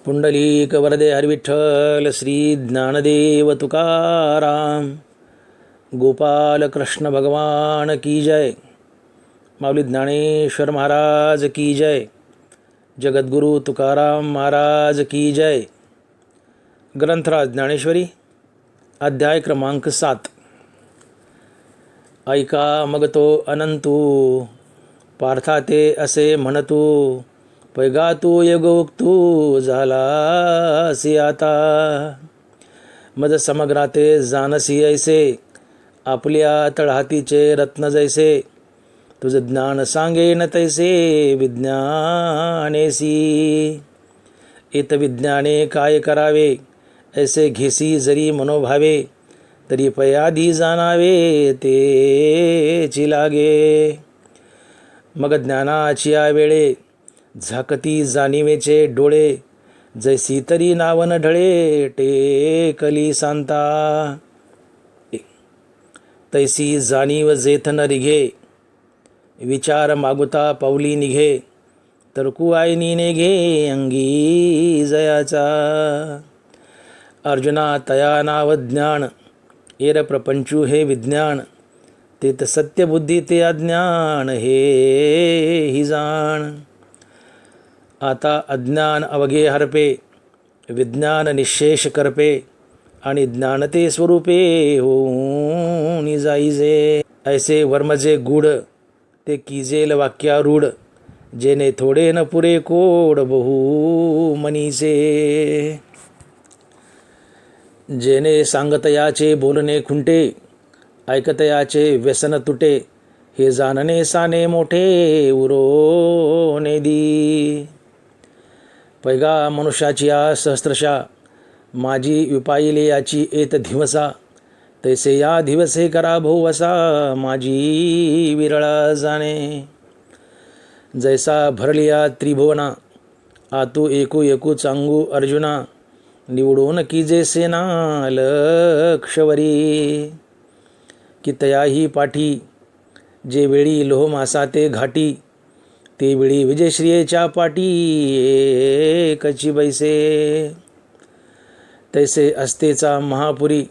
पुंडलिक वरदे हरिविठ्ठल श्री ज्ञानदेव तुकाराम गोपाल कृष्ण भगवान की जय. माऊली ज्ञानेश्वर महाराज की जय. जगद्गुरु तुकाराम महाराज की जय. ग्रंथराज ज्ञानेश्वरी अध्याय क्रमांक 7. ऐका मग तो अनंतू पार्था ते असे म्हणतू पैगा तू यगोक्तू झालासी आता मज समग्राते जानसी ऐसे आपल्या तळहातीचे रत्न जैसे तुझ ज्ञान सांगेन तैसे विज्ञानेसी इत विज्ञाने काय करावे ऐसे घेसी जरी मनोभावे तरी पयाधी जाणावे तेची लागे मग ज्ञानाची या वेळे झाकती जाणीवेचे डोळे जैसी तरी नावन ढळे टेकली सांता तैसी जाणीव जेथ न रिघे विचार मागुता पावली निघे तरकू आईनी नेघे अंगी जयाचा अर्जुना तया नाव ज्ञान एरं प्रपंचू हे विज्ञान तेत सत्यबुद्धी ते अज्ञान हे ही जाण आता अज्ञान अवघे हरपे विज्ञान निशेष करपे आणि ज्ञानते स्वरूपे होऊन जाईजे ऐसे वर्मजे गुड ते कीजेल वाक्यारूढ जेने थोडे न पुरे कोड बहु मनीचे जेने सांगतयाचे बोलणे खुंटे ऐकतयाचे व्यसन तुटे हे जाणणे साने मोठे उरो नेदी पैगा मनुष्याची या सहस्त्रशा माझी विपाईले याची एत धिवसा तैसे या दिवसे करा भोवसा माझी विरळा जाणे जैसा भरलिया त्रिभुवना आतू एकू एकू चांगू अर्जुना निवडून कीजे सेना लक्षवरी की तयाही पाठी जे वेळी लोह मासा ते घाटी ते वेळी विजयश्रियेच्या पाटी एकची बैसे तैसे असतेचा महापुरी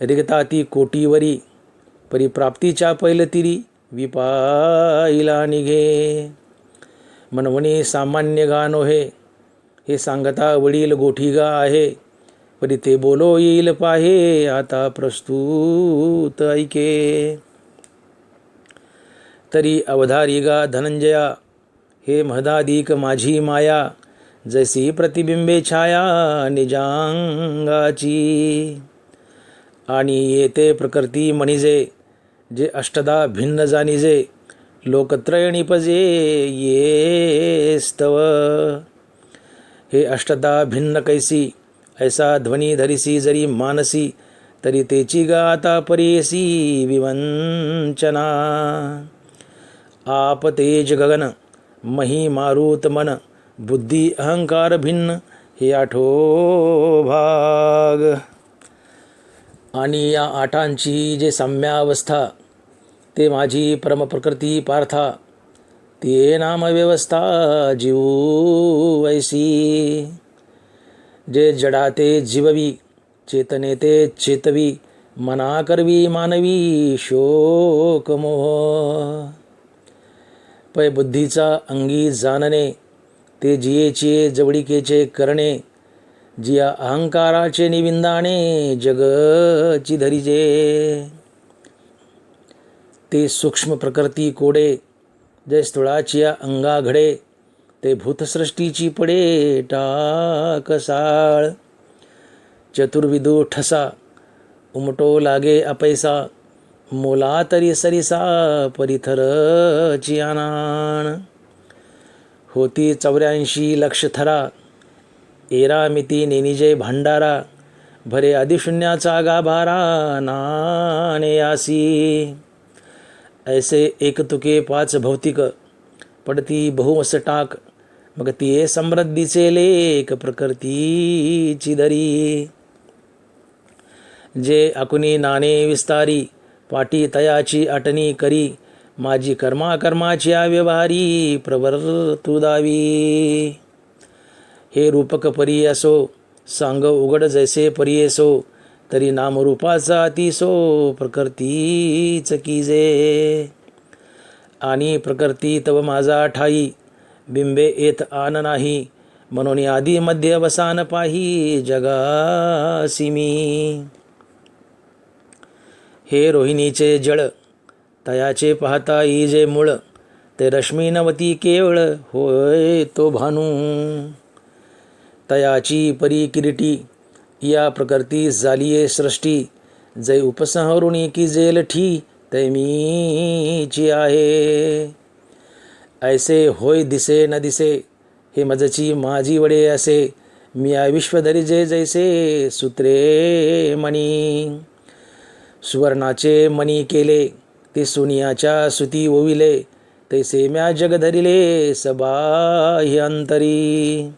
रिगता ती कोटीवरी परिप्राप्तीच्या पैलतिरी विपाईला निघे मनवणी सामान्य गा नोहे हे सांगता वडील गोठी गा आहे परी ते बोलो येईल पाहे आता प्रस्तुत ऐके तरी अवधारी गा धनंजया हे महदाधिक माझी माया जैसी प्रतिबिंबे छाया निजांगाची आणि येते प्रकृती म्हणिजे जे अष्टदा भिन्न जाणिजे लोकत्रय निपजे ये स्तव हे अष्टदा भिन्न कैसी ऐसा ध्वनी धरिसी जरी मानसी तरी तेची गाता परेसी विवंचना आप तेज गगन मही मारुत मन बुद्धी अहंकार भिन्न हे आठो भाग आणि या आठांची जे साम्यावस्था ते माझी परमप्रकृती पार्था ते नामव्यवस्था जीव ऐसी जे जडाते जीववी चेतने ते चेतवी मना करवी मानवी शोकमोह पै बुद्धीचा अंगी जाणणे ते जियेचे जवळिकेचे करणे जिया अहंकाराचे निविंदाणे जगची धरिजे ते सूक्ष्म प्रकृती कोडे जय स्थूळाचिया अंगा घडे ते भूतसृष्टीची पडे टाकसाळ चतुर्विदू ठसा उमटो लागे अपैसा मोला तरी सरिसा परिथरची आनाण होती 84 लक्ष थरा एरामिती नेनिजे भांडारा भरे आदिशून्याचा गाभारा नानेयासी ऐसे एक तुके 5 भौतिक पडती बहुवस टाक मग तिये समृद्धीचे लेख प्रकृतीची दरी जे अकुनी नाणे विस्तारी पाटी तयाची अटनी करी माझी कर्माची व्यवहारी प्रवर्तुदावी हे रूपक परी असो, सांग उघड जैसे परी असो, तरी नामरूपाचा अतिसो प्रकृतीच कीजे. आणि प्रकृती तव माझा ठाई, बिंबे येत आन नाही, म्हणून आधी मध्य अवसान पाही जगासी मी. हे रोहिणीचे जळ, तयाचे पाहता इजे मूळ, ते रश्मी नवती केवळ होय तो भानू. तयाची परी किरीटी, या प्रकृती झालीये सृष्टी, जै उपसंहरुणी की जेलठी, तैमीची आहे. ऐसे होय दिसे न दिसे, हे मजची माझी वडे असे, मी विश्वधरी जे जैसे सूत्रे मणी. सुवर्णाचे मणी केले, ते सोनियाच्या सुती ओविले, तैसे म्या जग धरिले सबाह्य अंतरी.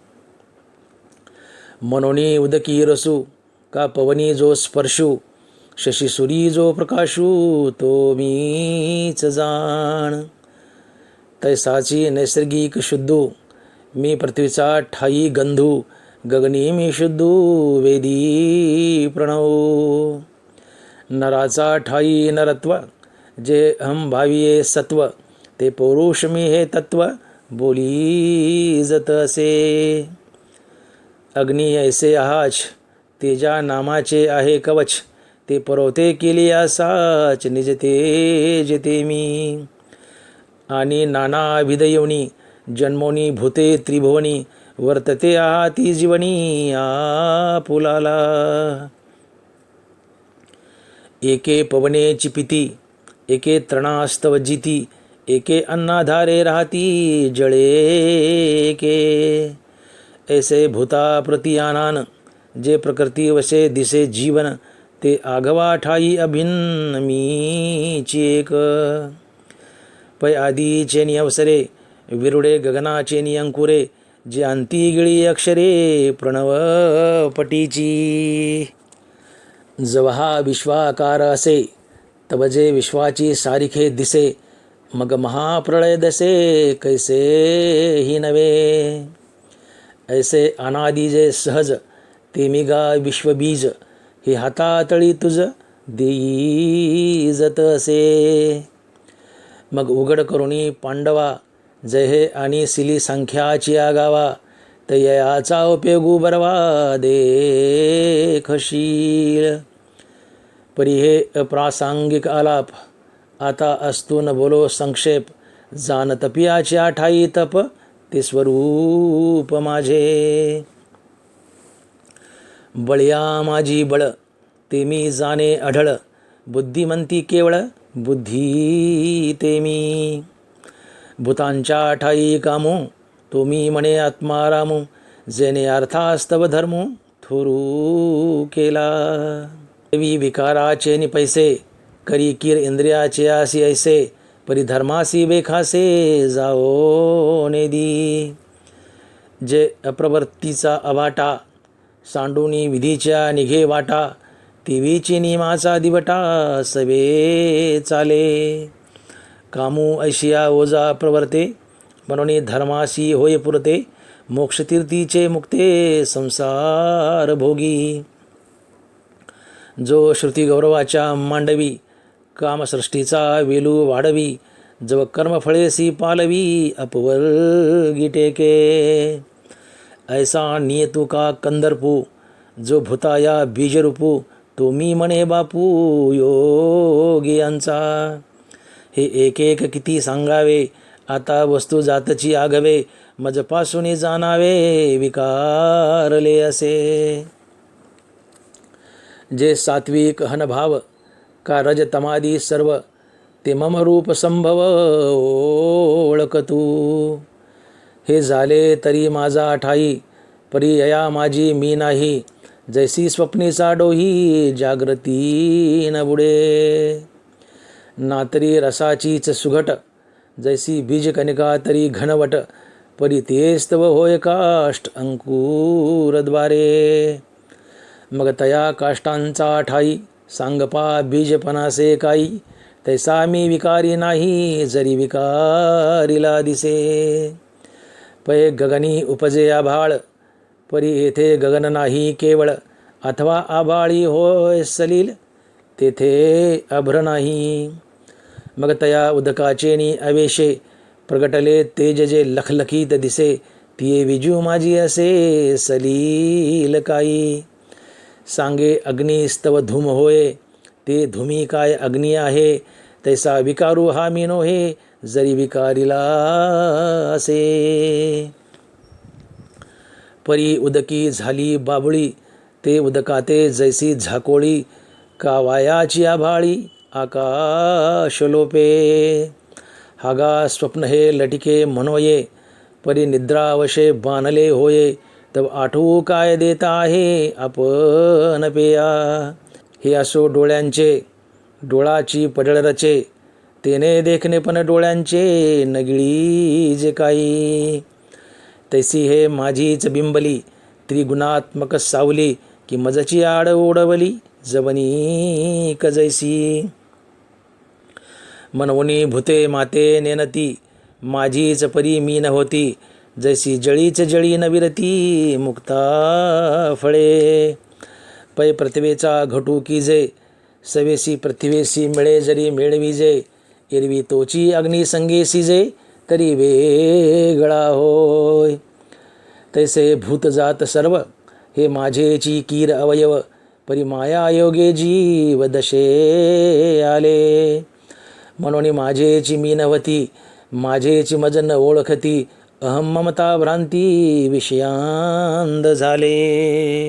मनोनी उदकी रसू, का पवनी जो स्पर्शू, शशी सुरी जो प्रकाशू, तो मीच जाण. तैसाची नैसर्गिक शुद्धू, मी पृथ्वीचा ठाई गंधू, गगनी मी शुद्धू वेदी प्रणव. नराचा ठाई नरत्व, जे अहम भाविये सत्व, ते पौरुष मी हे तत्व बोली जत असे. अग्नी ऐसे आहाच, तेजा नामाचे आहे कवच, ते परवते केले असाच निज तेज ते मी. आणि नाना विधयोनी, जन्मोनी भूते त्रिभुवनी, वर्तते आहाती जीवनी आपुलाला. एके पवने चिपिती, एके तृणास्तव जिती, एके अन्नाधारे राहती जळे एके. ऐसे भूता प्रतियानान, जे प्रकृती वशे दिसे जीवन, ते आघवा ठाई अभिन्न मीची एक. पै आदीचे अवसरे, विरुडे गगनाचे अंकुरे, जे अंती गिळी अक्षरे प्रणव पटीची. जवहा विश्वाकार असे, तब जे विश्वाची सारिखे दिसे, मग महाप्रळय दसे कैसे ही नवे. ऐसे अनादि जे सहज, ते मिगा विश्वबीज, हे हातातळी तुझ देई जत असे. मग उघड करुणी पांडवा, जय हे आणि सिली संख्याची आगावा, तयाचा उपयोगू बरवा देखशील. परी हे अप्रासंगिक आलाप, आता असतो न बोलो संक्षेप, जाण तपियाच्या ठाई तप, ते स्वरूप माझे. बळया माझी बळ, ते मी जाणे आढळ, बुद्धिमंती केवळ बुद्धी ते मी. भूतांच्या ठाई कामू, तो मी म्हणे आत्मारामू, जेने अर्थास्तव धर्मू थोरू केला. देवी विकाराचे नि पैसे, करी किर इंद्रियाचे आसी ऐसे, परिधर्मासी बेखासे जाओ नेदी. जे अप्रवृत्तीचा अवाटा, सांडूनी विधीच्या निघे वाटा, तेवीची नियमाचा दिवटा सवे चाले. कामू ऐशिया ओजा प्रवर्ते, म्हणून धर्मासी होय पुरते, मोक्षतीर्थीचे मुक्ते संसार भोगी. जो श्रुती गौरवाच्या मांडवी, कामसृष्टीचा वेलू वाढवी, जव कर्मफळेसी पालवी अपवर्गी टेके. ऐसा नियतू का कंदर्पू, जो भूताया बीजरूपू, तो मी म्हणे बापू योगियांचा. हे एक एक किती सांगावे, आता वस्तू जातची आगवे, मजपासून जाणावे विकारले असे. जे सात्विक हनभाव, का रज तमादी सर्व, ते मम रूप संभव ओळखतू. हे झाले तरी माझा ठाई, परियया माझी मी नाही, जैसी स्वप्नीचा डोही जागृती न बुडे. नातरी रसाचीच सुघट, जैसी बीज कनिका तरी घनवट, परी तेस्तव होय काष्ट अंकुरद्वारे. मग तया काष्टांचा ठाई, सांगपा बीजपणासे काही, तैसा मी विकारी नाही, जरी विकारीला दिसे. पै गगनी उपजे आभाळ, परी येथे गगन नाही केवळ, अथवा आभाळी होय सलील, तेथे अभ्र नाही. मग तया उदकाचेनी अवेशे, प्रगटले तेज जे लखलखीत दिसे, तिये विजू माझी असे सलील काही. सांगे अग्निस्तव धूम होय, ते धुमी काय अग्नी आहे, तैसा विकारू हा मी नोहे, जरी विकारिला असे. परी उदकी झाली बाबुळी, ते उदकाते जैसी झाकोळी, का वायाची आभाळी आकाश लोपे. हागा स्वप्न हे लटिके मनोये, परी निद्रावशे बाणले होये, तब आठवू काय देता आहे आपण पेया. हे असो डोळ्यांचे डोळाची पडळ रचे, तेने देखणे पण डोळ्यांचे नगिळी जे काही. तैसी हे माझीच बिंबली, त्रिगुणात्मक सावली, की मजची आड ओढवली जवनी कजैसी. मनवनी भूते माते नेनती, माझीच परी मी न होती, जैसी जळीच जळी न विरती मुक्ता फळे. पै पृथ्वीचा घटू कीजे, सवेसी पृथ्वीसी मिळे जरी मिळविजे, एरवी तोची अग्निसंगे सिजे, तरी वेगळा होय. तैसे भूत जात सर्व, हे माझेची कीर अवयव, परी माया योगे जीव दशे आले. म्हणून माझेची मी नव्हती, माझेची मज न ओळखती, अहम ममता भ्रांती विषयांद झाले.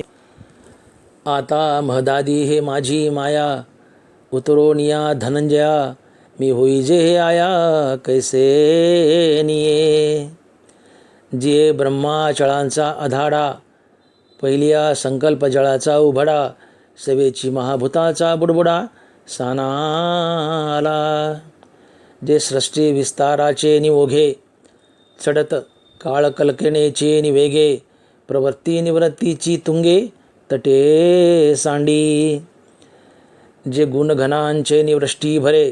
आता महदादी हे माझी माया, उतरोनिया धनंजया, मी होई जे हे आया कैसे निये. जे ब्रह्माचळांचा आधाडा, पहिलिया संकल्प जळाचा उभडा, सवेची महाभूताचा बुडबुडा सानाला. जे सृष्टी विस्ताराचे निओघे, चढत काळ कल्पनेचे निवेगे, प्रवृत्ती निवृत्तीची तुंगे तटे सांडी. जे गुणघनांचे निवृष्टी भरे,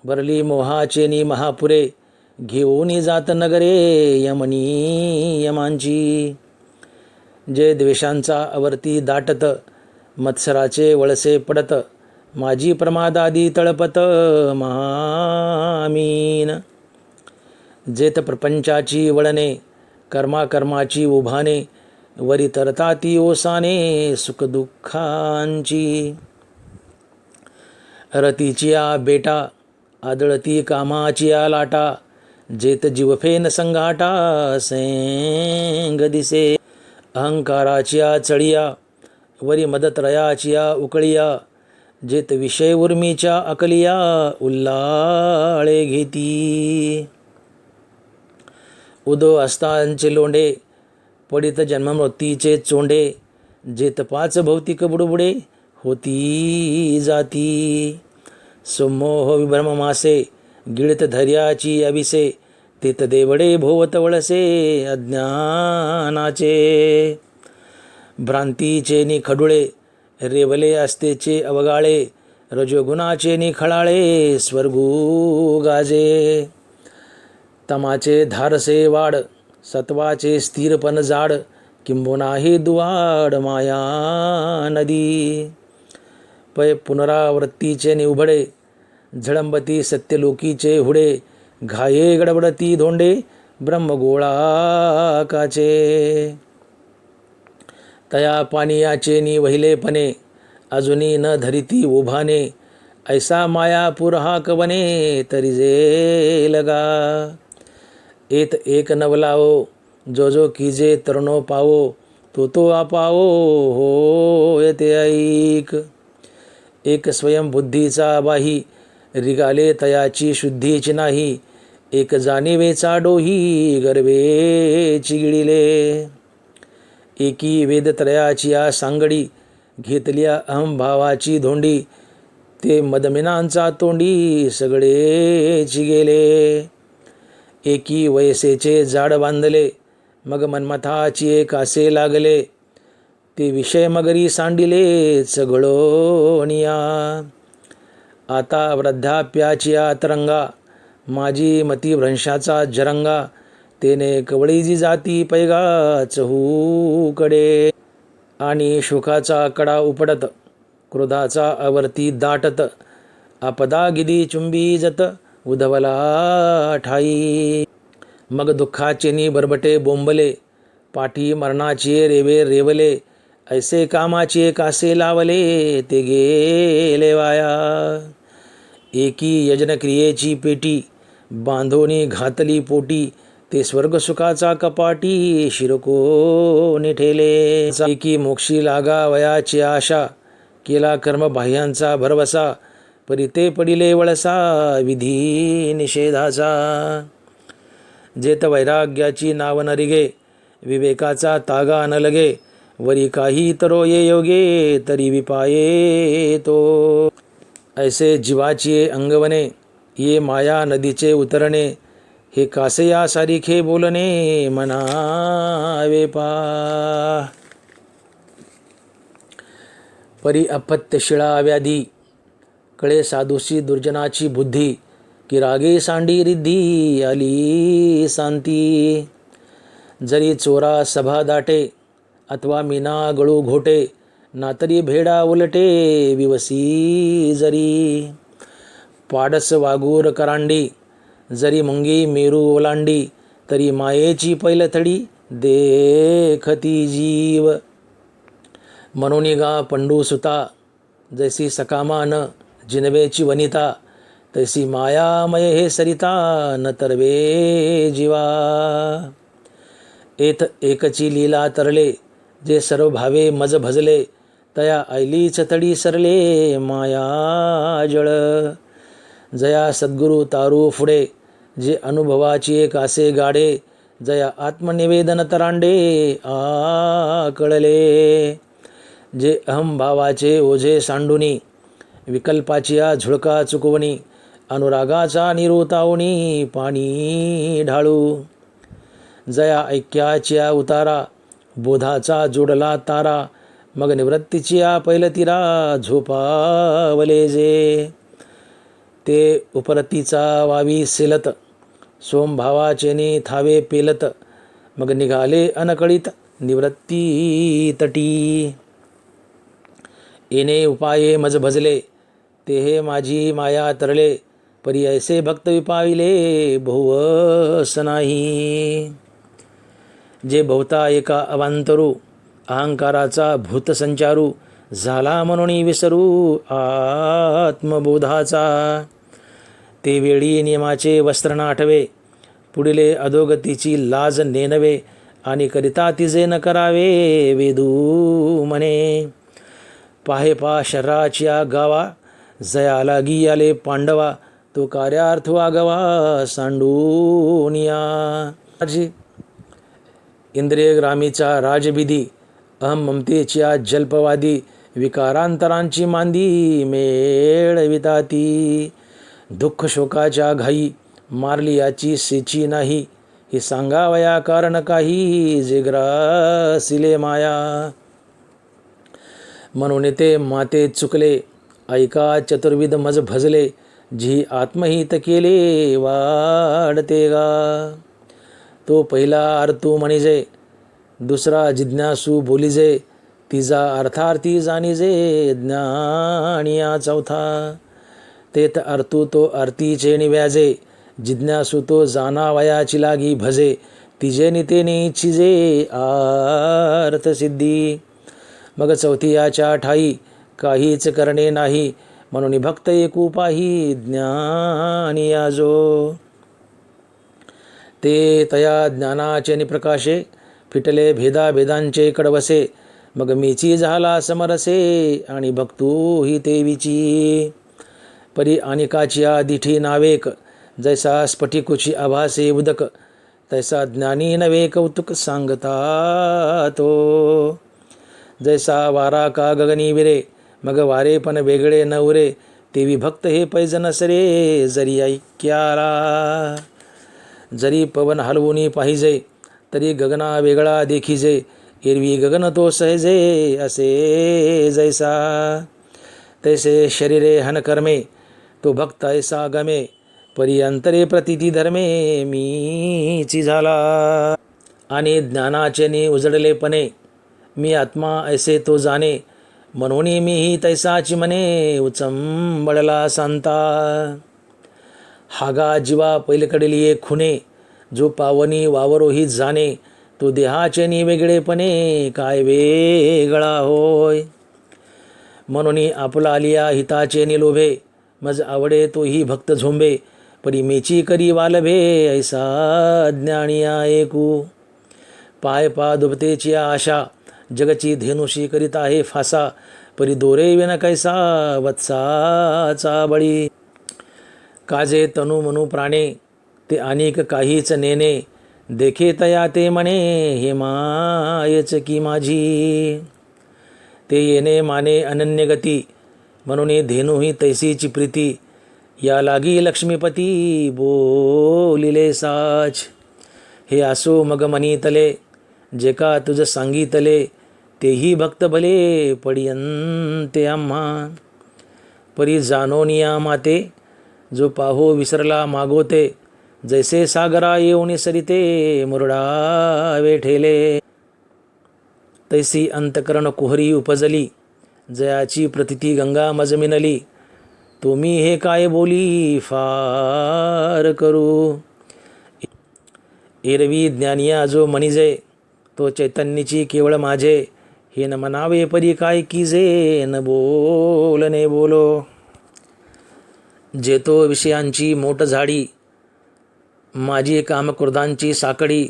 भरली मोहाचे नि महापुरे, घेऊन जात नगरे यमनी यमांची. जे द्वेषांचा अवर्ती दाटत, मत्सराचे वळसे पडत, माझी प्रमादादी तळपत महामीन. जेत प्रपंचाची वळणे, कर्माकर्माची उभाने, वरी तरताती ओसाने सुखदुःखांची. रतीची आ बेटा, आदळती कामाची आ लाटा, जेत जीवफेन संघाटा सेंग दिसे. अहंकाराची आ चळिया, वरी मदत्रयाची आ उकळिया, जेत विषय उर्मीच्या अकलिया उल्लाळे घेती. उदो अस्तांचे लोंढे, पडित जन्ममृत्यूचे चोंडे, जेत पाच भौतिक बुडबुडे होती जाती. सोमोह विभ्रम मासे, गिळत धैर्याची अभिसे, तेत देवडे भोवत वळसे अज्ञानाचे. भ्रांतीचे नि खडुळे, रेवले असतेचे अवगाळे, रजोगुणाचे नि खळाळे स्वर्गू गाजे. तमाचे धारसे वाढ, सत्वाचे स्थिरपण जाड, किंबुना हे दुवाड माया नदी. पै पुनरावृत्तीचे निवभडे, झळंबती सत्यलोकीचे हुडे, घाये गडबडती धोंडे ब्रह्मगोळाकाचे. तया पानियाचे नि वहिलेपणे, अजुनी न धरिती उभाने, ऐसा मायापूर हा कवने तरी जे लगा. एत एक नवलाओ, जो जो कीजे तरुणो पावो, तो तो आपाओ हो येते ऐक. एक स्वयंबुद्धीचा बाही, रिगाले तयाची शुद्धीची नाही, एक जाणीवेचा डोही गर्वेची गिळिले. एकी वेदत्रयाची आ सांगडी, घेतल्या अहंभावाची धोंडी, ते मदमिनांचा तोंडी सगळेची गेले. एकी वयसेचे जाड बांधले, मग मनमथाची एक आसे लागले, ते विषय मगरी सांडिले चगळोनिया. आता वृद्धाप्याची आ तरंगा, माझी मती भ्रंशाचा जरंगा, तेने कवळीजी जाती पैगाच कडे. आणि शोकाचा कडा उपडत, क्रोधाचा आवर्ती दाटत, आपदा गिदी चुंबी जत उधवला ठाई. मग दुःखाचे बरबटे बोंबले, पाठी मरणाचे रेवे रेवले, ऐसे कामाचे कासे लावले ते गेले वाया. एकी यजनक्रियेची पेटी बांधोनी घातली पोटी, ते स्वर्गसुखाचा कपाटी शिरकोनी ठेले. एकी मोक्षी लागा वयाची आशा, केला कर्म बाह्यांचा भरवसा, परी ते पडिले वळसा विधी निषेधाचा. जेत वैराग्याची नाव न रिगे, विवेकाचा तागा न लगे, वरी काही तरो ये योगे तरी विपाये तो. ऐसे जीवाची अंगवने, ये माया नदीचे उतरणे, हे कासे या सारिखे बोलणे म्हणावे पा. परी अपत्य शिळा व्याधी, कळे साधूसी दुर्जनाची बुद्धी, की रागे सांडी रिद्धी आली शांती. जरी चोरा सभा दाटे, अथवा मीना गळू घोटे, नातरी भेडा उलटे विवसी जरी. पाडस वागूर करांडी, जरी मुंगी मेरू ओलांडी, तरी मायेची पैलथडी देखती जीव. म्हणून गा पंडू सुता, जैसी सकामा न जिनवेची वनिता, तैसी मायामय हे सरिता न तरवे जीवा. एथ एकची लीला तरले, जे सर्व भावे मज भजले, तया ऐलीच तडी सरले माया जळ. जया सद्गुरु तारू फुडे, जे अनुभवाची कासे गाडे, जया आत्मनिवेदन तरांडे कळले. जे अहंभावाचे ओझे सांडुनी, विकल्पाची झुळका चुकवणी, अनुरागाचा निरुतावणी पाणी ढाळू. जया ऐक्याच्या उतारा, बोधाचा जोडला तारा, मग निवृत्तीची पैलतीरा झोपावले जे. ते उपरतीचा वावी सेलत, सोमभावाचेनी थावे पेलत, मग निघाले अनकळीत निवृत्ती तटी. येणे उपाये मज भजले, ते हे माझी माया तरले, परी ऐसे भक्त विपाविले बहुवस नाही. जे भोवता एका अवांतरू, अहंकाराचा भूतसंचारू, झाला म्हणून विसरू आत्मबोधाचा. ते वेळी नियमाचे वस्त्र नाठवे, पुढिले अधोगतीची लाज नेनवे, आणि करिता तिजे न करावे वेदू म्हणे. पाहे पा शरीराच्या गावा, जया लागी आले पांडवा, तो कार्यार्थ वागवा सांडूनिया. इंद्रियग्रामीचा राजविधी, अहम ममतेच्या जल्पवादी, विकारांतरांची मांदी मेळविताती. दुःख शोकाच्या घाई, मारली याची सेची नाही, हे सांगावया कारण काही, जे ग्रासिले माया. म्हणून ते माते चुकले, ऐका चतुर्विध मज भजले, जी आत्महित केले वाढते गा. तो पहिला अर्थू म्हणिजे, दुसरा जिज्ञासू बोलिजे, तिजा अर्थार्थी जाणिजे ज्ञानिया चौथा. तेथ अर्थू तो अर्थीचे निव्याजे, जिज्ञासू तो जाणावयाची लागी भजे, तिजे नितेने इच्छिजे अर्थ सिद्धी. मग चौथियाच्या ठाई काहीच करणे नाही, म्हणून भक्त एकुपाही ज्ञानिया जो. ते तया ज्ञानाचे निप्रकाशे, फिटले भेदाभेदांचे कडवसे, मग मीची झाला समरसे, आणि भक्तू ही तेवीची. परी अनिकाची दिठी नावेक, जैसा स्फटिकुची आभासे उदक, तैसा ज्ञानी नवे कौतुक सांगता तो. जैसा वारा का गगनी विरे, मग वारे पण वेगळे न उरे, तेवी भक्त हे पैज नसरे जरी ऐक्याला. जरी पवन हलवूनी पाहिजे, तरी गगना वेगळा देखिजे, एरवी गगन तो सहजे असे जैसा. तैसे शरीरे हनकर्मे, तो भक्त ऐसा गमे, परी अंतरे प्रतिती धर्मे मीची झाला. आणि ज्ञानाचेने उजडलेपणे मी आत्मा ऐसे तो जाणे, म्हणून मीही तैसाची मने उचंबळला सांता. हागा जीवा पैलकडील ये खुणे, जो पावनी वावरोही जाणे, तो देहाचे वेगळेपणे काय वेगळा होय. म्हणून आपला आलिया हिताचे निलोभे, मज आवडे तोही भक्त झोंबे, परी मेची करी वालभे ऐसा ज्ञानी ऐकू. पाय पा दुबतेची आशा, जगची धेनुशी करीत आहे फासा, परी दोरे विन कैसा वत्साचा बळी. काजे तनु मनु प्राणे, ते अनेक काहीच नेणे, देखे तया ते म्हणे हे मायच की माझी. ते येणे माने अनन्य गती, म्हणून धेनू ही तैसीची प्रीती. या लागी लक्ष्मीपती बोलिले साच, हे असो मग म्हणितले, जे का तुझ सांगितले, तेही भक्त भले पडियंते आम्हा. परी जाणोनिया माते, जो पाहो विसरला मागोते, जैसे सागरा येऊनी सरिते मुरडा वेठेले. तैसी अंतकरण कुहरी उपजली, जयाची प्रतिती गंगा मज मिनली. तुम्ही हे काय बोली फार करू. एरवी ज्ञानिया जो मनिजे, तो चैतन्याची केवळ माझे, हे न म्हणावे परी काय कीजे, न बोलणे बोलो. जेतो विषयांची मोठ झाडी, माझी कामक्रोधांची साकडी,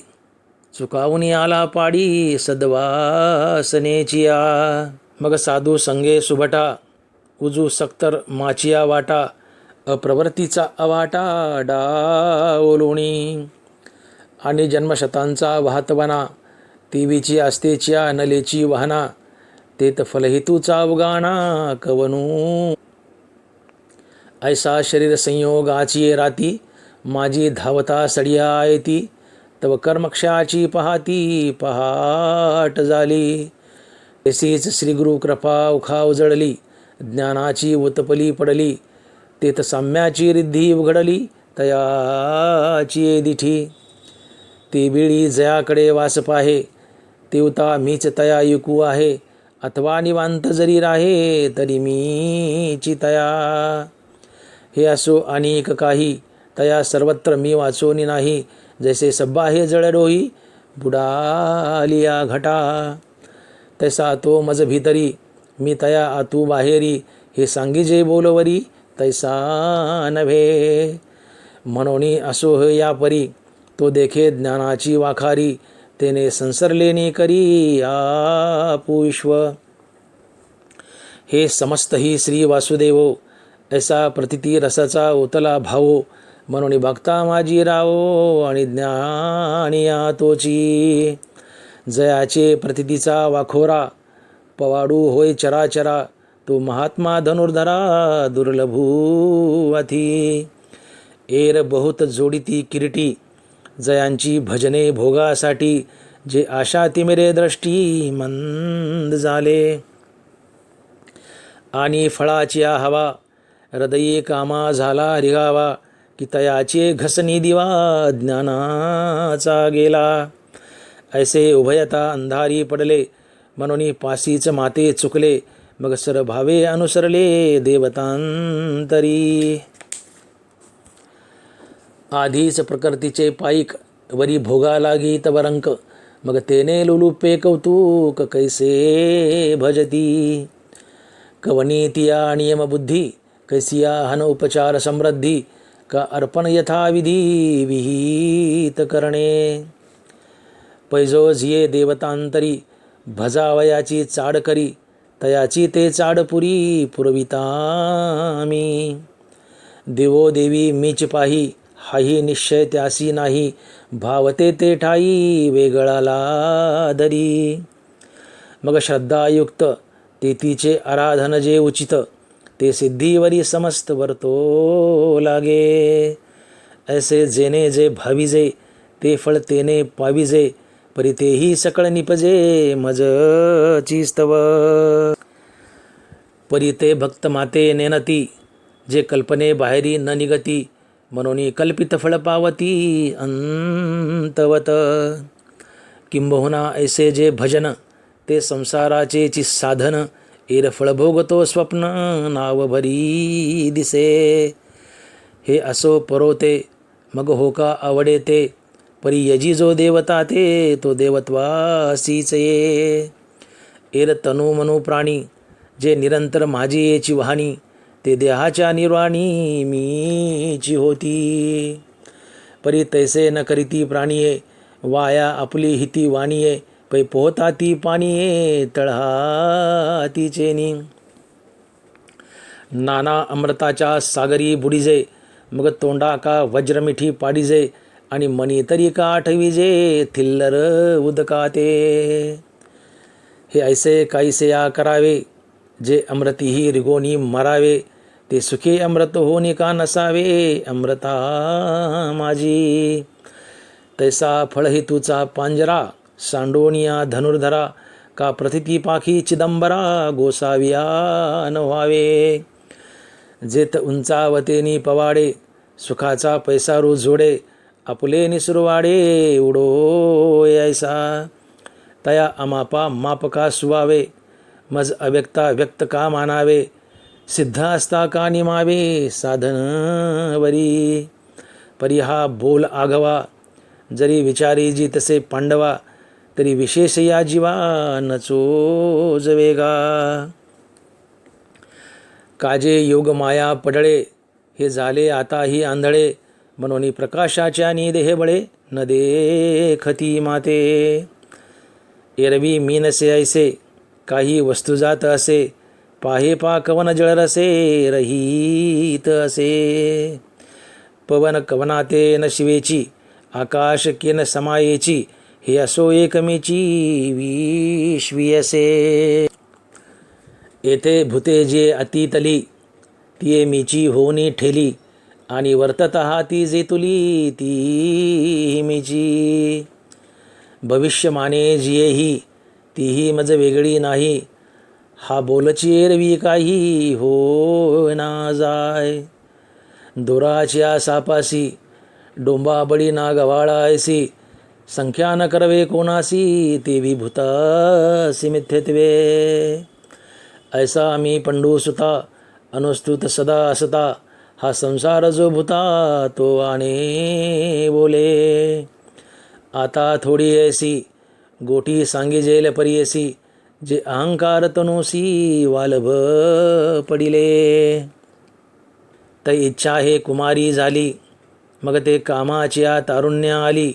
चुकावून आला पाडी सद्वासनेची आ. मग साधू संगे सुभटा, उजू सक्तर माचिया वाटा, अप्रवृत्तीचा अवाटा डाओलोणी. आणि जन्मशतांचा वाहतवना, तेवीची आस्तेच्या नलेची वाहना, तेत फलहेतूचा उगाणा कवनू. ऐसा शरीर संयोगाची राती, माझी धावता सडिया येती, तव कर्मक्षाची पहाती पहाट झाली. तशीच श्रीगुरु कृपा उखा उजळली, ज्ञानाची उत्पली पडली, तेत साम्याची रिद्धी उघडली, तयाची दिठी. ते वेळी जयाकडे वास पाहे, तेवता मीच तया युकू आहे, अथवा निवांत जरी राहे तरी मीची तया. हे असो अनेक काही, तया सर्वत्र मी वाचोनी नाही, जैसे सब्बाहे जळडोही बुडालिया घटा. तैसा तो मज भीतरी, मी तया आतू बाहेरी, हे सांगिजे बोलवरी तैसा नव्हे. म्हणून असो हे या परी, तो देखे ज्ञानाची वाखारी, तेने संसरलेने करी आपुष्व. हे समस्त ही श्री वासुदेवो, ऐसा प्रतिती रसाचा उतला भावो, म्हणून भक्ता माझी रावो आणि ज्ञानिया तोची. जयाचे प्रतितीचा वाखोरा, पवाडू होय चराचरा, तो महात्मा धनुर्धरा दुर्लभूवथी. एर बहुत जोडिती किरीटी, जयांची भजने भोगासाठी, जे आशा तिमिरे दृष्टी मंद झाले. आणि फळाची हवा, हृदये कामा झाला रिगावा, की तयाचे घसनी दिवा ज्ञानाचा गेला. ऐसे उभयता अंधारी पडले, म्हणून पासीच माते चुकले, मग सरभावे अनुसरले देवतांतरी. आधीच प्रकृतीचे पाईक, वरी भोगा लागी तवरंक, मग तेने लुलुपे कौतुक कैसे भजती. कवनी तिया नियम बुद्धी, कैसिया हन उपचार समृद्धी, का अर्पण यथाविधी विहित करणे. पैजो जिये देवतांतरी, भजावयाची चाड करी, तयाची ते चाड पुरी पुरवितामी. देवो देवी मीच पाही, हाही निश्चय त्यासी नाही, भावते ते ठाई वेगळाला दरी. मग श्रद्धायुक्त तेतीचे आराधन जे उचित, ते सिद्धीवरी समस्त वर्तो लागे. ऐसे जेने जे भाविजे, ते फळ तेने पाविजे, परी तेही सकळ निपजे मज चिस्तव. परी ते भक्त माते नेनती, जे कल्पने बाहेरी न निगती, मनोनी कल्पित फळ पावती अंतवत. किंबहुना ऐसे जे भजन ते संसाराचे साधन, एर फळ भोगतो स्वप्न नाव भरी दिसे. हे असो परोते मग हो का आवडे ते, परी यजी जो देवता ते तो देवत्वासीच ये. एर तनु मनु प्राणी जे निरंतर माझी येची वाहनी, ते देहाच्या निर्वाणी मीची होती. परी तैसे न करीती प्राणीये, वाया आपली हिती वाणीये. पै पोहता ती पाणीये तळहाती चेनी. नाना अमृताच्या सागरी बुडीजे, मग तोंडा का वज्रमिठी पाडीजे. आणि मनी तरी का आठविजे थिल्लर उदकाते. हे ऐसे काहीसे या करावे, जे अमृतीही रिगोनी मरावे. ते सुखे अमृत होनी का नसावे अमृता माझी. तैसा फळही तुचा पांजरा, सांडोनिया धनुर्धरा. का प्रतिती पाखी चिदंबरा, गोसाविया न व्हावे. जेत उंचावतेनी पवाडे, सुखाचा पैसा रू जोडे. आपुले निसुरवाडे उडो ऐसा. तया अमापा मापका सुवावे, मज अव्यक्ता व्यक्त का मानावे. सिद्ध असता का निमावे साधन वरी. परी हा बोल आघवा, जरी विचारी जी तसे पांडवा. तरी विशेष या जीवा नचोज वेगा. काजे योग माया पडळे, हे झाले आता ही आंधळे. मनोनी प्रकाशाच्या देह बळे, न देखती माते. एरवी मीनसे ऐसे, काही वस्तू जात असे. पाहे पा कवन जळरसे, रहित असे. पवन कवनाते न शिवेची, आकाश केन समायेची. हे असो एकमेची विश्वी असे. येथे भूते जे अतितली, तिये मीची होनी ठेली. आणि वर्तत ती जे तुली ती मीची. भविष्यमाने जियेही, तीही मज वेगळी नाही. हा बोलची एरवी काही हो ना जाय. दोराच्या सापासी, डोंबा बळी ना गवाळा ऐसी. संख्या न करवे कोणासी, ते विभूतासी मिथ्यत्वे. ऐसा मी पंडू सुता, अनुस्तुत सदा असता. हा संसार जो भूता, तो आणे बोले. आता थोडी ऐसी, गोटी सांगिजेल परियसी. जे अहंकार तनुसी वालभ पडिले. तै इच्छा हे कुमारी झाली, मग ते कामाच्या तारुण्य आली.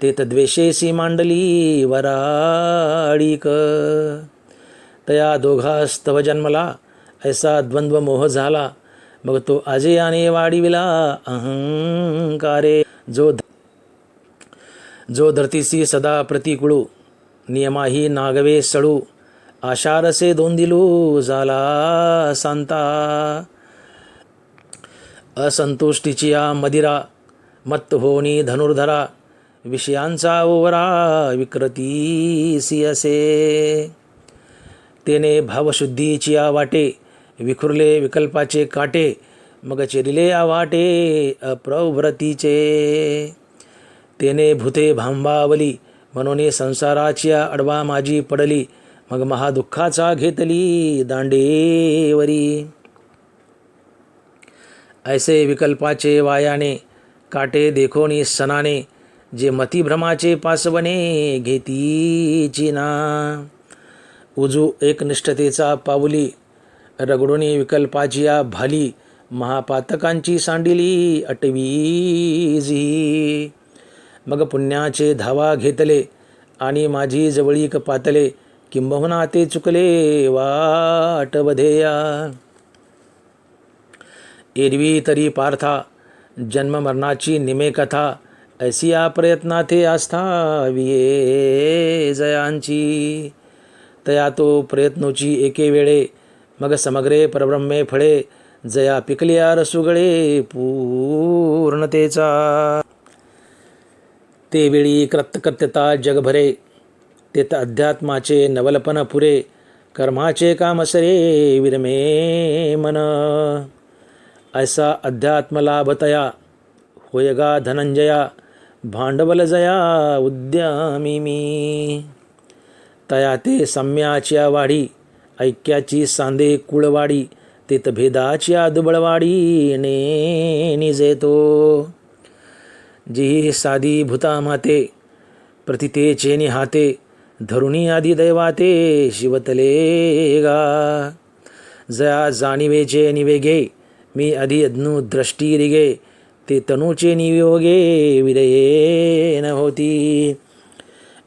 ते तद्वेषेसी मांडली वराडिक. तया दोघास्तव जन्मला, ऐसा द्वंद्व मोह झाला. मग तो अजयाने वाढविला अहंकारे. जो धरतीसी सदा प्रतिकुळू, नियमाही नागवे सळू. आशारसे दोंदिलू झाला सांता. असंतुष्टीची या मदिरा, मत्त होनी धनुर्धरा. विषयांचा ओवरा विकृतीसी असे. तेने भावशुद्धीची या वाटे, विखुरले विकल्पाचे काटे. मग चिरिले आवाटे अप्रवृत्तीचे. तेने भूते भांबावली, म्हणून संसाराची अडवा माझी पडली. मग महादुःखाचा घेतली दांडेवरी. ऐसे विकल्पाचे वायाने, काटे देखोनी सनाने. जे मतिभ्रमाचे पासवणे घेतीची ना. उजू एकनिष्ठतेचा पावली, रगडोनी विकल्पाची या भाली. महापातकांची सांडिली अटवीजी. मग पुण्याचे धावा घेतले, आणि माझी जवळीक पातले. किंबहुना ते चुकले वाटवधेया. एरवी तरी पार्था, जन्म मरणाची निमे कथा. ऐसी या प्रयत्नाथे आस्था विये जयांची. तया तो प्रयत्नोची एके वेळे, मग समग्रे परब्रह्मे फळे. जया पिकल्या रसुगळे पूर्णतेचा. ते वेळी कृतकृत्यता जगभरे, तेत अध्यात्माचे नवलपन पुरे. कर्माचे कामसरे विरमे मन. ऐसा अध्यात्म लाभतया, होय गा धनंजया भांडवल जया उद्यमी मी. तया ते सम्याच्या वाढी ऐक्याची सांदे कुळवाडी तेत भेदाच्या दुबळवाडी ने निजेतो. जी साधी भूता माते प्रतितेचे निहाते धरुणी आदी दैवाते शिवतले गा. जया जाणिवेचे निवेगे मी आधी अज्ञू दृष्टी रिगे ते तनूचे नियोगे विरये न होती.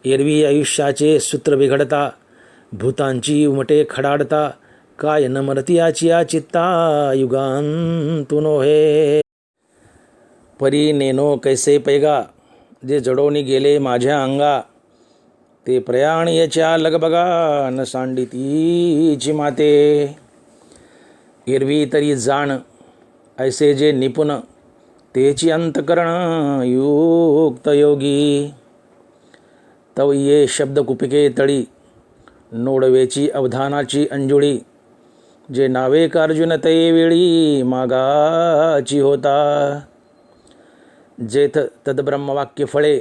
एरवी आयुष्याचे सूत्र बिघडता भूतांची उमटे खडाडता काय न मरतियाची चित्ता युगांतून हे. परी नेनो कैसे पैगा जे जडोनी गेले माझ्या अंगा ते प्रयाण याच्या लगबगा न सांडितीची माते. एरवी तरी जाण ऐसे जे निपुण तेची अंतकरण युक्त योगी. तव ये शब्द कुपिके तळी नोडवेची अवधानाची अंजुळी जे नावे कार्जुन तये वेळी मागाची होता. जेथ तद्ब्रह्मवाक्य फळे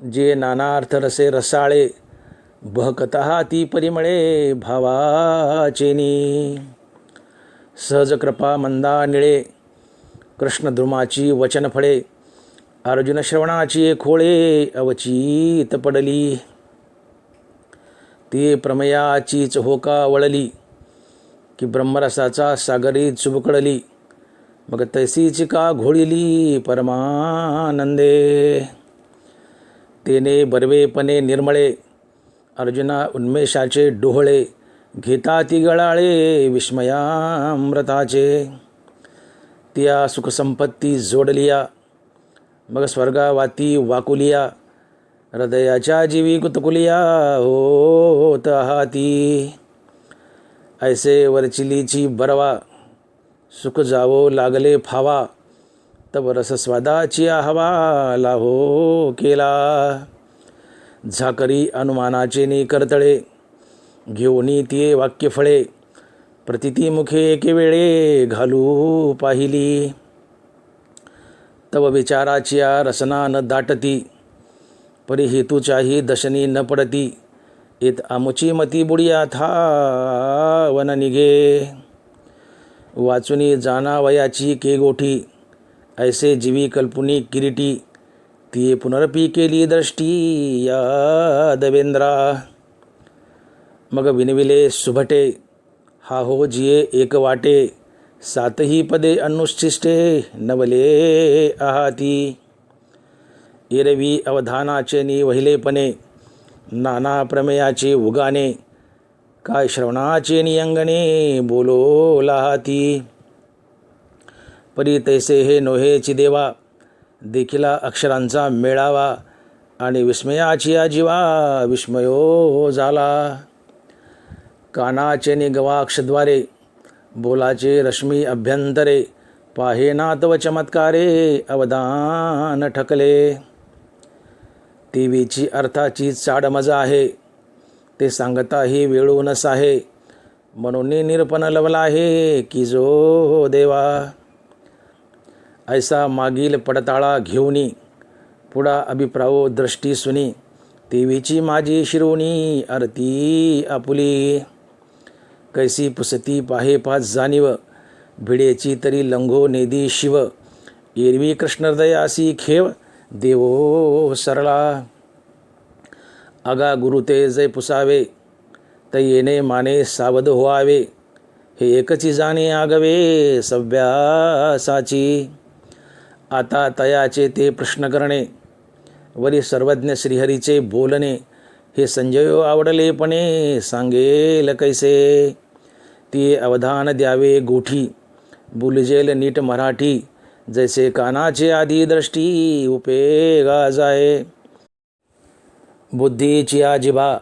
जे नानार्थ रसे रसाळे बहकतः ती परिमळे भावाचेनी. सहज कृपा मंदा निळे कृष्णद्रुमाची वचन फळे अर्जुन श्रवणाची खोळे अवचित पडली. ती प्रमयाचीच होका वळली की ब्रह्मरसाचा सागरी चुबकडली मग तैसीची का घोळिली परमानंदे. तेने बर्वेपणे निर्मळे अर्जुना उन्मेषाचे डोहळे घेता ती गळाळे विस्मयामृताचे. त्या सुखसंपत्ती जोडलिया मग स्वर्गावाती वाकुलिया हृदयाच्या जीवी कुतकुलिया होत आहाती. ऐसे वरचिलीची बरवा सुख जावो लागले फावा तब रसस्वादाची हवा लाहो केला. झाकरी अनुमानाचे नि करतळे घेऊनी तिये वाक्य फळे प्रतिती मुखे एके वेळे घालू पाहिली. तव विचाराची रसना न दाटती परी हेतूच्याही दशनी न पडती. येत आमुची मती बुडिया था वन निघे. वाचुनी जाणावयाची के गोठी ऐसे जीवी कल्पुनी किरीटी ती पुनरपी केली दृष्टी या देवेंद्रा. मग विनविले सुभटे हा हो जिये एक वाटे सातही पदे अनुच्छिष्टे नवले आहाती. एरवी अवधानाचे नि वहिलेपणे नाना प्रमेयाचे उगाने काय श्रवणाचे नियंगणे बोलो लाहाती. परी तैसे हे नोहेची देवा देखिला अक्षरांचा मेळावा आणि विस्मयाची जीवा विस्मयो झाला. कानाचे नि गवाक्षद्वारे बोलाचे रश्मी अभ्यंतरे पाहेना तव चमत्कारे अवधान ठकले. देवीची अर्थाची चाड मजा आहे ते सांगताही वेळू न साहे म्हणून निरपण लवला आहे की जो देवा. ऐसा मागील पडताळा घेऊनी पुढा अभिप्रावो दृष्टी सुनी देवीची माझी शिरोणी आरती आपुली. कैसी पुसती पाहे पाच जाणीव भिडेची तरी लंघो नेदी शिव. एरवी कृष्णहृदयासी खेव देवो सरला. आगा गुरु ते जय पुसावे तै येणे माने सावध व्हावे हे एकची जाणे आगवे सव्यासाची. आता तयाचे ते प्रश्न करणे वरी सर्वज्ञ श्रीहरीचे बोलणे हे संजयो आवडलेपणे सांगेल कैसे. ती अवधान द्यावे गोठी बुलजेल नीट मराठी जैसे कानाचे आधी दृष्टी उपेगा जाय. बुद्धीची जिभा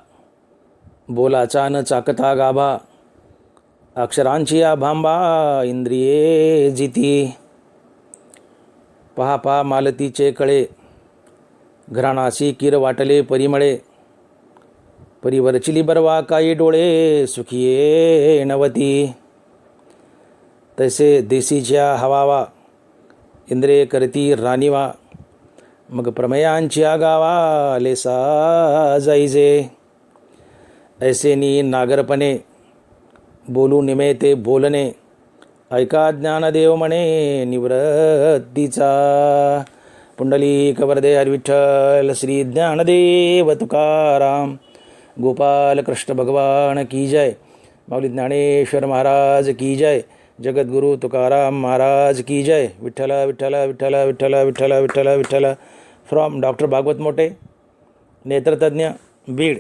बोलाचा न चाकता गाभा अक्षरांची भांबा इंद्रिये जिती. पहा पहा मालतीचे कळे घराणासी किर वाटले परिमळे परिवरचिली बरवा काही डोळे सुखिये नवती. तैसे देशीच्या हवावा इंद्रे करती राणीवा, मग प्रमेयांची आगावा लेसा जाईजे. ऐसेनी नागरपणे बोलू निमे ते बोलणे, ऐका ज्ञानदेव म्हणे निवृत्तीचा. पुंडलिक वरदे हरी विठ्ठल, श्री ज्ञानदेव तुकाराम, गोपाल कृष्ण भगवान की जय. माऊली ज्ञानेश्वर महाराज की जय. जगद्गुरु तुकाराम महाराज की जय. विठ्ठल विठ्ठल विठ्ठल विठ्ठल विठ्ठल विठ्ठल विठ्ठल. फ्रॉम डॉक्टर भागवत मोटे, नेत्रतज्ञ, बीड.